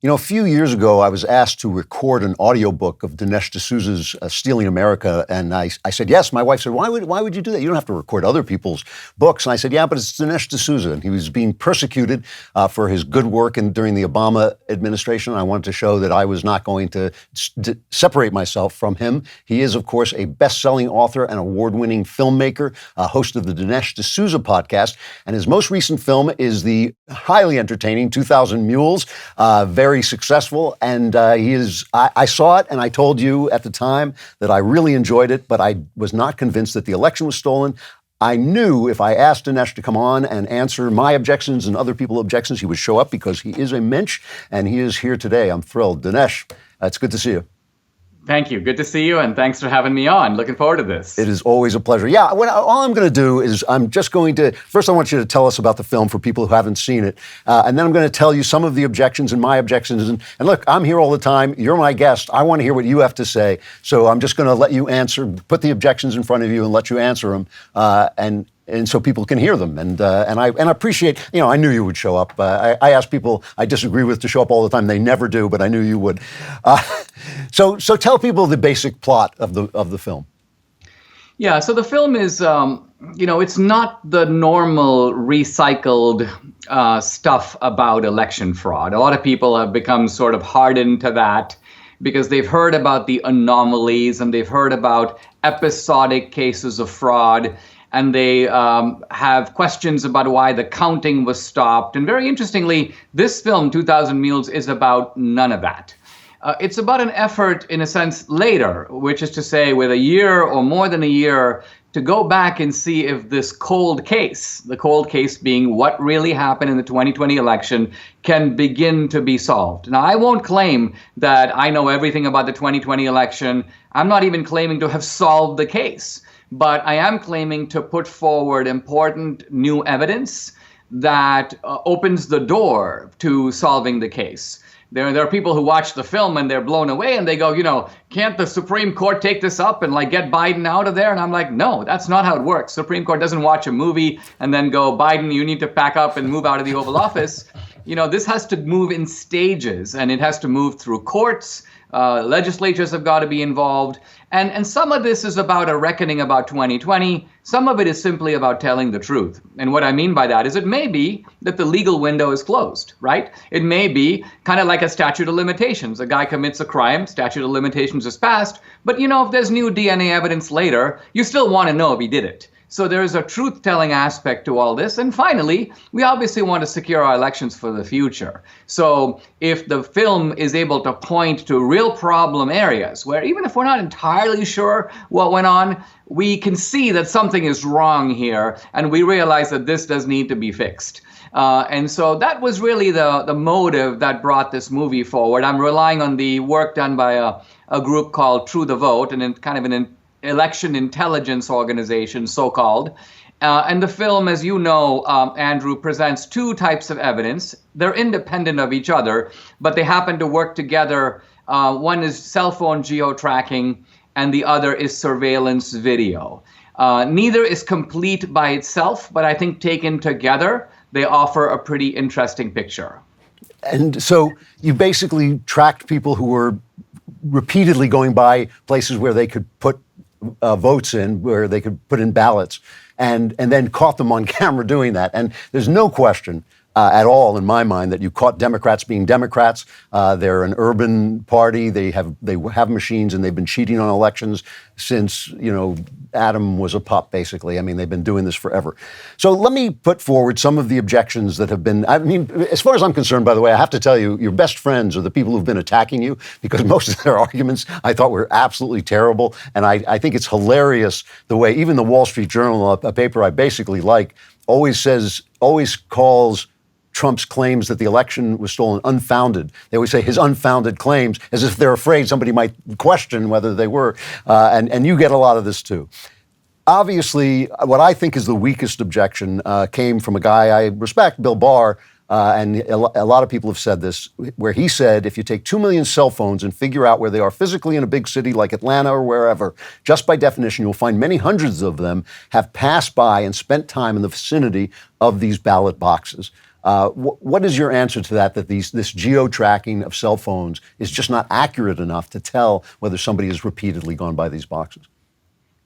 A few years ago, I was asked to record an audiobook of Dinesh D'Souza's Stealing America, and I said yes. My wife said, why would you do that? You don't have to record other people's books. And I said, yeah, but it's Dinesh D'Souza, and he was being persecuted for his good work during the Obama administration. I wanted to show that I was not going to separate myself from him. He is, of course, a best-selling author and award-winning filmmaker, host of the Dinesh D'Souza podcast, and his most recent film is the highly entertaining 2000 Mules, very successful, and I saw it, and I told you at the time that I really enjoyed it, but I was not convinced that the election was stolen. I knew if I asked Dinesh to come on and answer my objections and other people's objections, he would show up because he is a mensch, and he is here today. I'm thrilled. Dinesh, it's good to see you. Thank you. Good to see you, and thanks for having me on. Looking forward to this. It is always a pleasure. Yeah, all I'm going to do is I'm just going to, first I want you to tell us about the film for people who haven't seen it, and then I'm going to tell you some of the objections and my objections. And look, I'm here all the time. You're my guest. I want to hear what you have to say. So I'm just going to let you answer, put the objections in front of you and let you answer them, and so people can hear them. And I appreciate, I knew you would show up. I ask people I disagree with to show up all the time. They never do, but I knew you would. So tell people the basic plot of the film. Yeah, so the film is, it's not the normal recycled stuff about election fraud. A lot of people have become sort of hardened to that because they've heard about the anomalies and they've heard about episodic cases of fraud. And they have questions about why the counting was stopped. And very interestingly, this film, 2000 Mules, is about none of that. It's about an effort, in a sense, later, which is to say with a year or more than a year, to go back and see if this cold case, the cold case being what really happened in the 2020 election, can begin to be solved. Now, I won't claim that I know everything about the 2020 election. I'm not even claiming to have solved the case. But I am claiming to put forward important new evidence that opens the door to solving the case. There are people who watch the film and they're blown away and they go, can't the Supreme Court take this up and get Biden out of there? And I'm like, no, that's not how it works. Supreme Court doesn't watch a movie and then go, Biden, you need to pack up and move out of the Oval Office. This has to move in stages, and it has to move through courts. Legislatures have got to be involved. And some of this is about a reckoning about 2020. Some of it is simply about telling the truth. And what I mean by that is it may be that the legal window is closed, right? It may be kind of like a statute of limitations. A guy commits a crime, statute of limitations is passed. But, if there's new DNA evidence later, you still want to know if he did it. So there is a truth-telling aspect to all this. And finally, we obviously want to secure our elections for the future. So if the film is able to point to real problem areas where even if we're not entirely sure what went on, we can see that something is wrong here, and we realize that this does need to be fixed. And so that was really the motive that brought this movie forward. I'm relying on the work done by a group called True the Vote, and kind of an election intelligence organization, so-called. And the film, as you know, Andrew, presents two types of evidence. They're independent of each other, but they happen to work together. One is cell phone geo-tracking, and the other is surveillance video. Neither is complete by itself, but I think taken together, they offer a pretty interesting picture. And so you basically tracked people who were repeatedly going by places where they could put votes in, where they could put in ballots, and then caught them on camera doing that. And there's no question at all in my mind that you caught Democrats being Democrats. They're an urban party. They have machines, and they've been cheating on elections since Adam was a pup, basically. I mean, they've been doing this forever. So let me put forward some of the objections that have been. I mean, as far as I'm concerned, by the way, I have to tell you, your best friends are the people who've been attacking you, because most of their arguments I thought were absolutely terrible, and I think it's hilarious the way even the Wall Street Journal, a paper I basically like, always calls Trump's claims that the election was stolen unfounded. They always say his unfounded claims, as if they're afraid somebody might question whether they were. And you get a lot of this too. Obviously, what I think is the weakest objection came from a guy I respect, Bill Barr, and a lot of people have said this, where he said, if you take 2 million cell phones and figure out where they are physically in a big city like Atlanta or wherever, just by definition, you'll find many hundreds of them have passed by and spent time in the vicinity of these ballot boxes. What is your answer to that, this geo-tracking of cell phones is just not accurate enough to tell whether somebody has repeatedly gone by these boxes?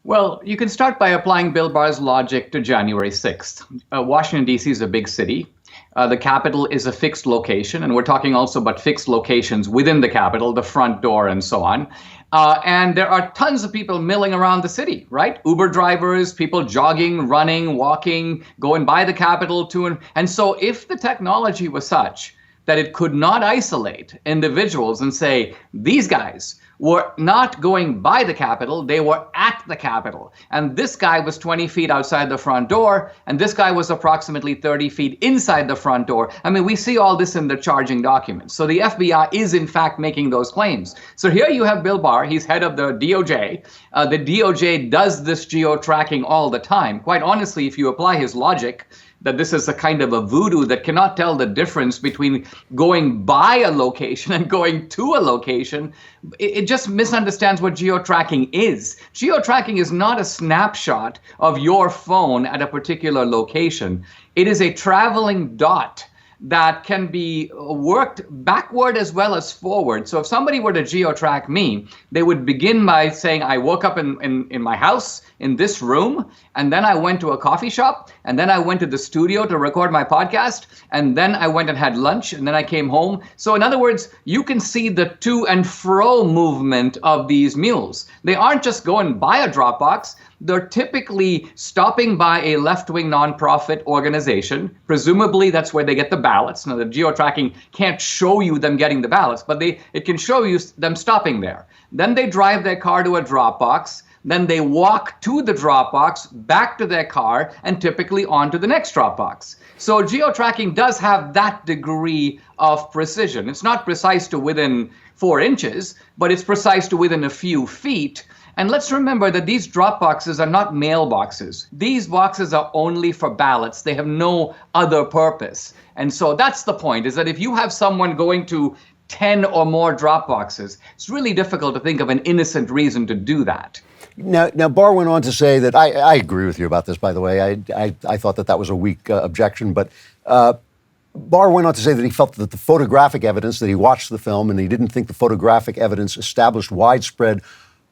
Well, you can start by applying Bill Barr's logic to January 6th. Washington, D.C. is a big city. The Capitol is a fixed location, and we're talking also about fixed locations within the Capitol, the front door and so on. And there are tons of people milling around the city, right? Uber drivers, people jogging, running, walking, going by the Capitol and so if the technology was such that it could not isolate individuals and say, these guys were not going by the Capitol, they were at the Capitol. And this guy was 20 feet outside the front door, and this guy was approximately 30 feet inside the front door. I mean, we see all this in the charging documents. So the FBI is, in fact, making those claims. So here you have Bill Barr. He's head of the DOJ. The DOJ does this geo-tracking all the time. Quite honestly, if you apply his logic, that this is a kind of a voodoo that cannot tell the difference between going by a location and going to a location. It just misunderstands what geo-tracking is. Geo-tracking is not a snapshot of your phone at a particular location. It is a traveling dot that can be worked backward as well as forward. So if somebody were to geo-track me, they would begin by saying, I woke up in my house, in this room, and then I went to a coffee shop, and then I went to the studio to record my podcast, and then I went and had lunch, and then I came home. So in other words, you can see the to and fro movement of these mules. They aren't just going by a Dropbox. They're typically stopping by a left-wing nonprofit organization. Presumably, that's where they get the ballots. Now, the geo-tracking can't show you them getting the ballots, but it can show you them stopping there. Then they drive their car to a Dropbox. Then they walk to the Dropbox, back to their car, and typically on to the next Dropbox. So geo-tracking does have that degree of precision. It's not precise to within 4 inches, but it's precise to within a few feet. And let's remember that these drop boxes are not mailboxes. These boxes are only for ballots. They have no other purpose. And so that's the point, is that if you have someone going to 10 or more drop boxes, it's really difficult to think of an innocent reason to do that. Now, Barr went on to say that, I agree with you about this, by the way. I thought that was a weak objection, but Barr went on to say that he felt that the photographic evidence, that he watched the film and he didn't think the photographic evidence established widespread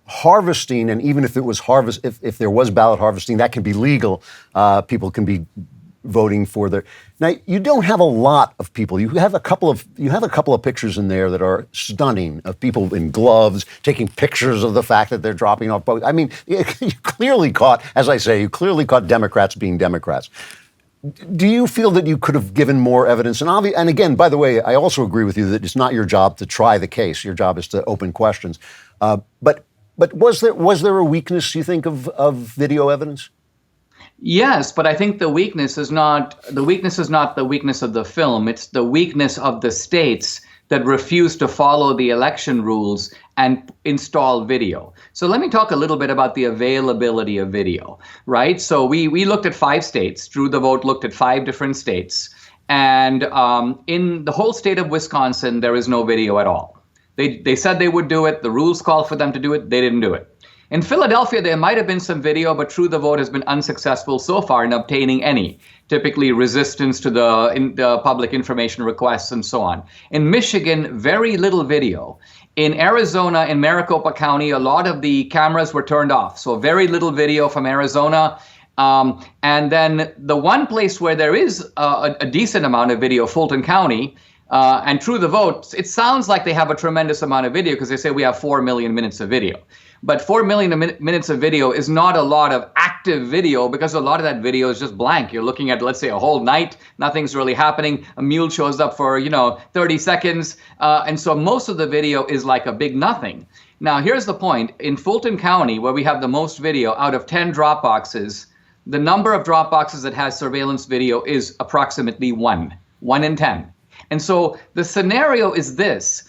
harvesting, and even if it was if there was ballot harvesting, that can be legal. People can be voting for their. Now, you don't have a lot of people. You have a couple of pictures in there that are stunning, of people in gloves taking pictures of the fact that they're dropping off votes. I mean, you clearly caught, as I say, Democrats being Democrats. Do you feel that you could have given more evidence? And again, by the way, I also agree with you that it's not your job to try the case. Your job is to open questions. But was there a weakness, you think, of video evidence? Yes, but I think the weakness is not the weakness of the film. It's the weakness of the states that refuse to follow the election rules and install video. So let me talk a little bit about the availability of video, right? So we looked at 5 states. True the Vote looked at 5 different states. And in the whole state of Wisconsin, there is no video at all. They said they would do it. The rules called for them to do it. They didn't do it. In Philadelphia, there might have been some video, but True the Vote has been unsuccessful so far in obtaining any, typically resistance to the public information requests and so on. In Michigan, very little video. In Arizona, in Maricopa County, a lot of the cameras were turned off, so very little video from Arizona. And then the one place where there is a decent amount of video, Fulton County, and True the Vote, it sounds like they have a tremendous amount of video because they say we have 4 million minutes of video. But 4 million minutes of video is not a lot of active video because a lot of that video is just blank. You're looking at, let's say, a whole night. Nothing's really happening. A mule shows up for, 30 seconds. And so most of the video is like a big nothing. Now, here's the point. In Fulton County, where we have the most video, out of 10 drop boxes, the number of drop boxes that has surveillance video is approximately 1 in 10. And so the scenario is this.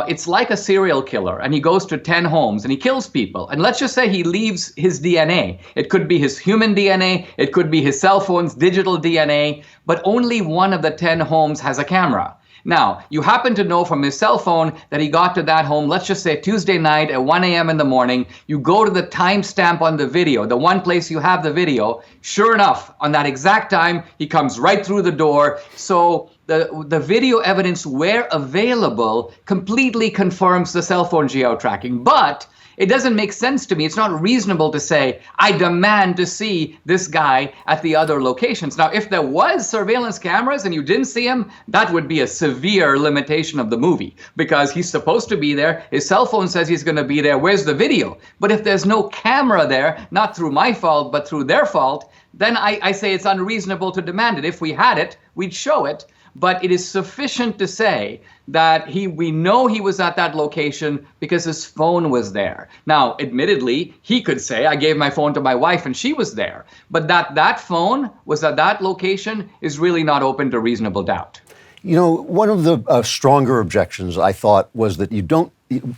It's like a serial killer, and he goes to 10 homes and he kills people. And let's just say he leaves his DNA. It could be his human DNA. It could be his cell phone's digital DNA. But only one of the 10 homes has a camera. Now, you happen to know from his cell phone that he got to that home, let's just say Tuesday night at 1 a.m. in the morning. You go to the timestamp on the video, the one place you have the video. Sure enough, on that exact time, he comes right through the door. So the video evidence, where available, completely confirms the cell phone geo-tracking. But it doesn't make sense to me. It's not reasonable to say, I demand to see this guy at the other locations. Now, if there was surveillance cameras and you didn't see him, that would be a severe limitation of the movie, because he's supposed to be there. His cell phone says he's going to be there. Where's the video? But if there's no camera there, not through my fault, but through their fault, then I say it's unreasonable to demand it. If we had it, we'd show it. But it is sufficient to say that we know he was at that location because his phone was there. Now, admittedly, he could say, I gave my phone to my wife and she was there. But that phone was at that location is really not open to reasonable doubt. You know, one of the stronger objections, I thought, was that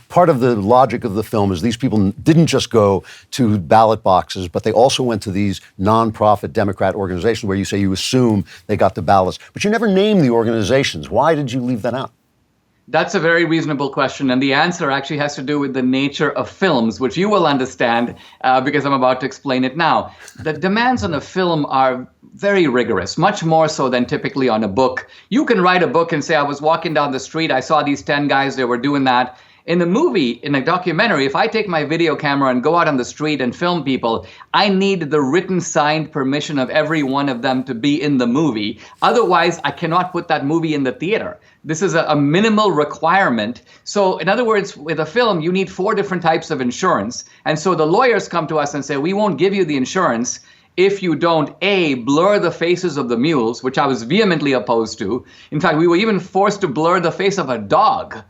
part of the logic of the film is these people didn't just go to ballot boxes, but they also went to these nonprofit Democrat organizations where you say you assume they got the ballots. But you never name the organizations. Why did you leave that out? That's a very reasonable question, and the answer actually has to do with the nature of films, which you will understand because I'm about to explain it now. The demands on a film are very rigorous, much more so than typically on a book. You can write a book and say, I was walking down the street, I saw these 10 guys, they were doing that. In a movie, in a documentary, if I take my video camera and go out on the street and film people, I need the written signed permission of every one of them to be in the movie. Otherwise, I cannot put that movie in the theater. This is a minimal requirement. So in other words, with a film, you need 4 different types of insurance. And so the lawyers come to us and say, we won't give you the insurance if you don't, A, blur the faces of the mules, which I was vehemently opposed to. In fact, we were even forced to blur the face of a dog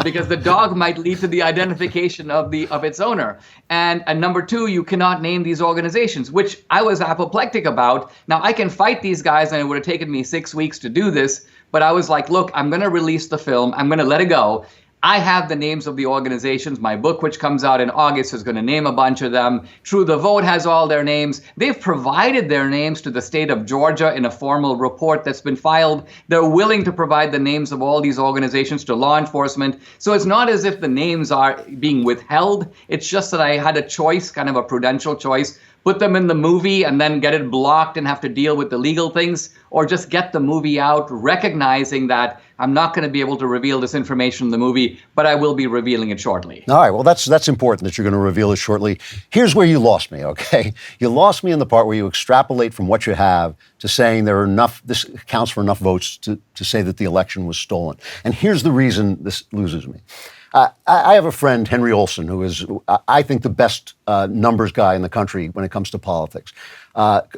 because the dog might lead to the identification of its owner. And number 2, you cannot name these organizations, which I was apoplectic about. Now, I can fight these guys, and it would have taken me 6 weeks to do this. But I was like, look, I'm going to release the film. I'm going to let it go. I have the names of the organizations. My book, which comes out in August, is going to name a bunch of them. True the Vote has all their names. They've provided their names to the state of Georgia in a formal report that's been filed. They're willing to provide the names of all these organizations to law enforcement. So it's not as if the names are being withheld. It's just that I had a choice, kind of a prudential choice. Put them in the movie and then get it blocked and have to deal with the legal things, or just get the movie out, recognizing that I'm not going to be able to reveal this information in the movie, but I will be revealing it shortly. All right, well, that's important that you're going to reveal it shortly. Here's where you lost me, okay? You lost me in the part where you extrapolate from what you have to saying there are enough, this accounts for enough votes to say that the election was stolen. And here's the reason this loses me. I have a friend, Henry Olson, who is, I think, the best numbers guy in the country when it comes to politics.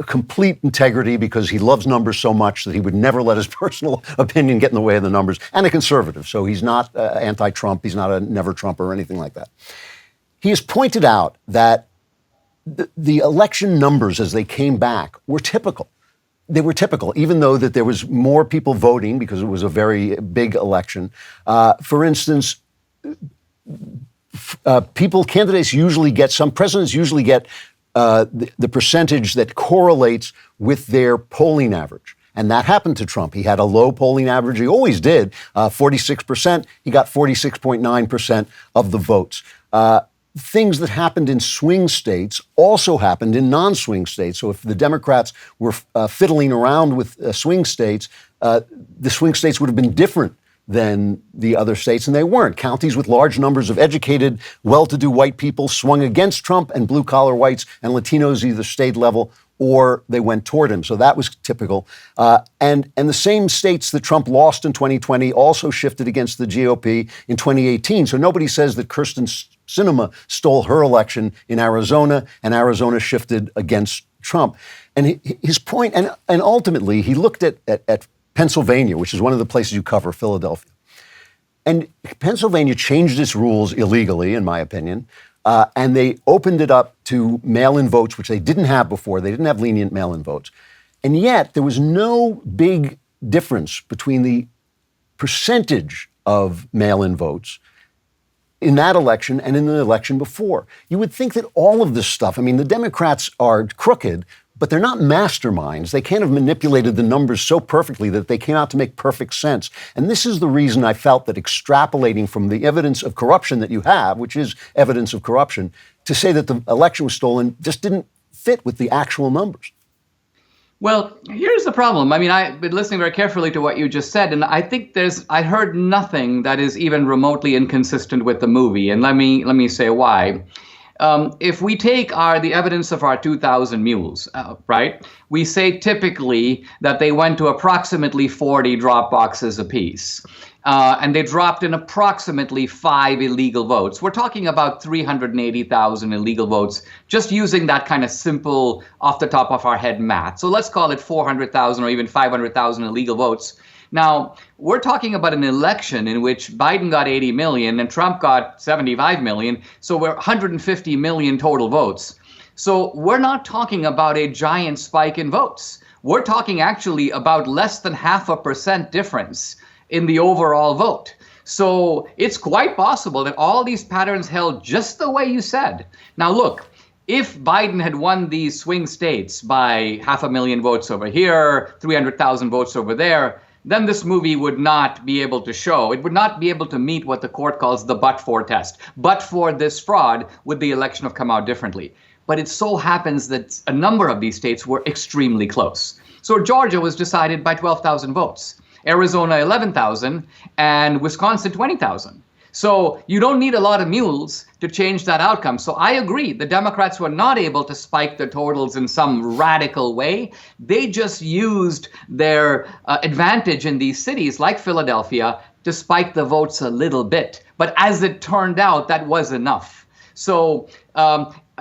Complete integrity, because he loves numbers so much that he would never let his personal opinion get in the way of the numbers, and a conservative. So he's not anti-Trump. He's not a never-Trumper or anything like that. He has pointed out that the election numbers as they came back were typical. They were typical, even though that there was more people voting because it was a very big election. For instance, candidates usually get, some presidents usually get the percentage that correlates with their polling average. And that happened to Trump. He had a low polling average. He always did, 46%. He got 46.9% of the votes. Things that happened in swing states also happened in non-swing states. So if the Democrats were fiddling around with swing states, the swing states would have been different than the other states, and they weren't. Counties with large numbers of educated, well-to-do white people swung against Trump, and blue-collar whites and Latinos either stayed level or they went toward him. So that was typical. And the same states that Trump lost in 2020 also shifted against the GOP in 2018. So nobody says that Kyrsten Sinema stole her election in Arizona, and Arizona shifted against Trump. And his point, and ultimately, he looked at Pennsylvania, which is one of the places you cover, Philadelphia. And Pennsylvania changed its rules illegally, in my opinion, and they opened it up to mail-in votes, which they didn't have before. They didn't have lenient mail-in votes. And yet, there was no big difference between the percentage of mail-in votes in that election and in the election before. You would think that all of this stuff, I mean, the Democrats are crooked, but they're not masterminds. They can't have manipulated the numbers so perfectly that they came out to make perfect sense. And this is the reason I felt that extrapolating from the evidence of corruption that you have, which is evidence of corruption, to say that the election was stolen just didn't fit with the actual numbers. Well, here's the problem. I mean, I've been listening very carefully to what you just said, and I think I heard nothing that is even remotely inconsistent with the movie. And let me say why. If we take the evidence of our 2,000 mules, right, we say typically that they went to approximately 40 drop boxes apiece. And they dropped in approximately 5 illegal votes. We're talking about 380,000 illegal votes, just using that kind of simple, off the top of our head math. So let's call it 400,000 or even 500,000 illegal votes. Now, we're talking about an election in which Biden got 80 million and Trump got 75 million. So we're 150 million total votes. So we're not talking about a giant spike in votes. We're talking actually about less than 0.5% difference in the overall vote. So it's quite possible that all these patterns held just the way you said. Now look, if Biden had won these swing states by 500,000 votes over here, 300,000 votes over there, then this movie would not be able to show. It would not be able to meet what the court calls the but-for test. But for this fraud, would the election have come out differently? But it so happens that a number of these states were extremely close. So Georgia was decided by 12,000 votes. Arizona 11,000, and Wisconsin 20,000. So you don't need a lot of mules to change that outcome. So I agree, the Democrats were not able to spike the totals in some radical way. They just used their advantage in these cities like Philadelphia to spike the votes a little bit. But as it turned out, that was enough. So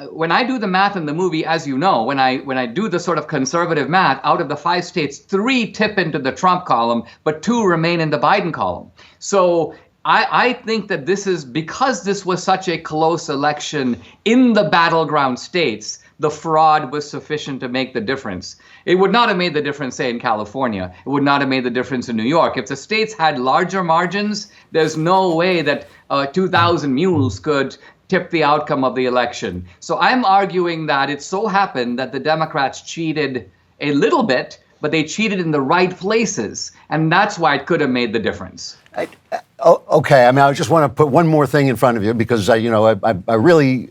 when I do the math in the movie, as you know, when I do the sort of conservative math, out of the 5 states, 3 tip into the Trump column, but 2 remain in the Biden column. So I think that this is because this was such a close election in the battleground states, the fraud was sufficient to make the difference. It would not have made the difference, say, in California. It would not have made the difference in New York. If the states had larger margins, there's no way that 2,000 mules could tip the outcome of the election. So I'm arguing that it so happened that the Democrats cheated a little bit, but they cheated in the right places. And that's why it could have made the difference. Okay. I mean, I just want to put one more thing in front of you because, I really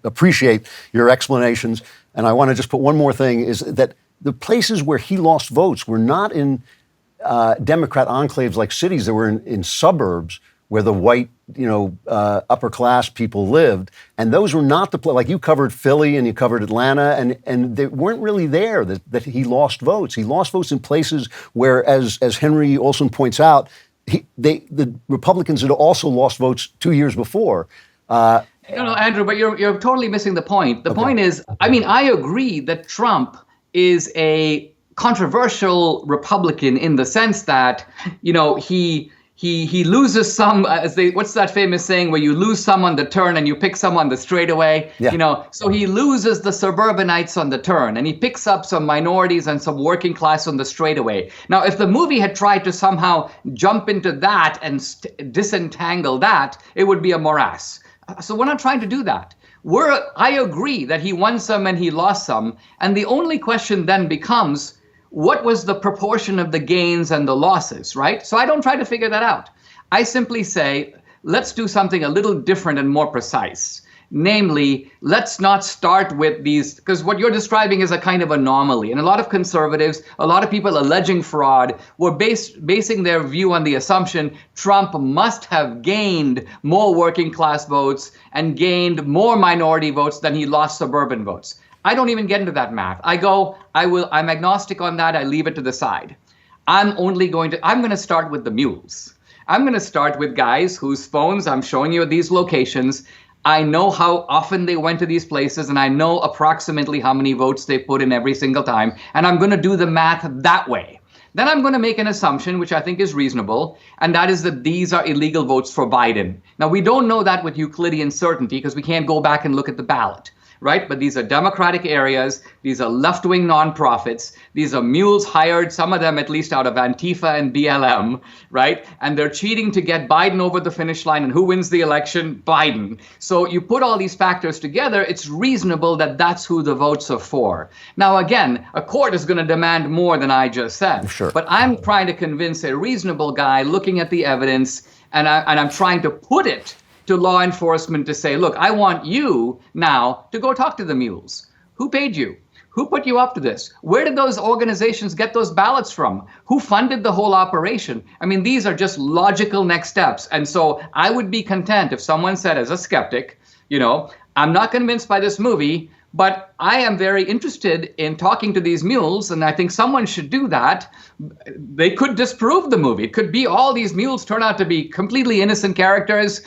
appreciate your explanations. And I want to just put one more thing is that the places where he lost votes were not in Democrat enclaves like cities. They were in suburbs where the white, upper class people lived. And those were not like you covered Philly and you covered Atlanta, and they weren't really there that he lost votes. He lost votes in places where, as Henry Olsen points out, the Republicans had also lost votes 2 years before. No, Andrew, but you're totally missing the point. The point is, I mean, I agree that Trump is a controversial Republican in the sense that, he loses some, what's that famous saying where you lose some on the turn and you pick some on the straightaway? Yeah. So he loses the suburbanites on the turn and he picks up some minorities and some working class on the straightaway. Now, if the movie had tried to somehow jump into that and disentangle that, it would be a morass. So we're not trying to do that. I agree that he won some and he lost some. And the only question then becomes, what was the proportion of the gains and the losses, right? So I don't try to figure that out. I simply say, let's do something a little different and more precise. Namely, let's not start with these, because what you're describing is a kind of anomaly. And a lot of conservatives, a lot of people alleging fraud, were basing their view on the assumption Trump must have gained more working class votes and gained more minority votes than he lost suburban votes. I don't even get into that math. I'm agnostic on that. I leave it to the side. I'm going to start with the mules. I'm going to start with guys whose phones I'm showing you at these locations. I know how often they went to these places, and I know approximately how many votes they put in every single time. And I'm going to do the math that way. Then I'm going to make an assumption, which I think is reasonable, and that is that these are illegal votes for Biden. Now, we don't know that with Euclidean certainty because we can't go back and look at the ballot. right? But these are Democratic areas. These are left-wing nonprofits. These are mules hired, some of them at least out of Antifa and BLM, right? And they're cheating to get Biden over the finish line. And who wins the election? Biden. So you put all these factors together, it's reasonable that that's who the votes are for. Now, again, a court is going to demand more than I just said. Sure. But I'm trying to convince a reasonable guy looking at the evidence, and I'm trying to put it to law enforcement to say, look, I want you now to go talk to the mules. Who paid you? Who put you up to this? Where did those organizations get those ballots from? Who funded the whole operation? I mean, these are just logical next steps. And so I would be content if someone said, as a skeptic, I'm not convinced by this movie, but I am very interested in talking to these mules, and I think someone should do that. They could disprove the movie. It could be all these mules turn out to be completely innocent characters,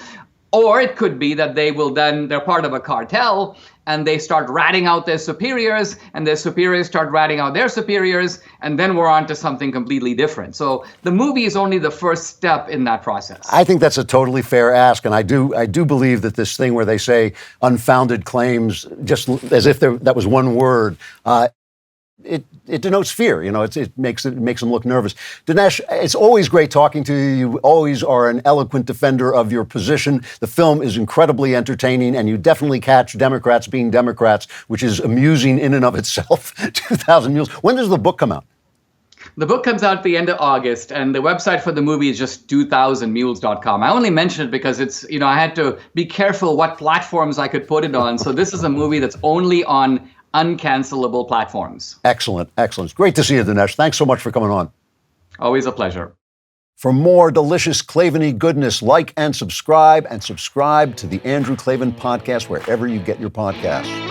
or it could be that they're part of a cartel and they start ratting out their superiors, and their superiors start ratting out their superiors, and then we're on to something completely different. So the movie is only the first step in that process. I think that's a totally fair ask, and I do believe that this thing where they say unfounded claims, just as if that was one word, it denotes fear. It makes them look nervous. Dinesh, it's always great talking to you. You always are an eloquent defender of your position. The film is incredibly entertaining, and you definitely catch Democrats being Democrats, which is amusing in and of itself. 2,000 Mules. When does the book come out? The book comes out at the end of August, and the website for the movie is just 2000mules.com. I only mention it because it's, I had to be careful what platforms I could put it on. So this is a movie that's only on uncancelable platforms. Excellent. Excellent. Great to see you, Dinesh. Thanks so much for coming on. Always a pleasure. For more delicious Klavan-y goodness, like and subscribe to the Andrew Klavan Podcast wherever you get your podcasts.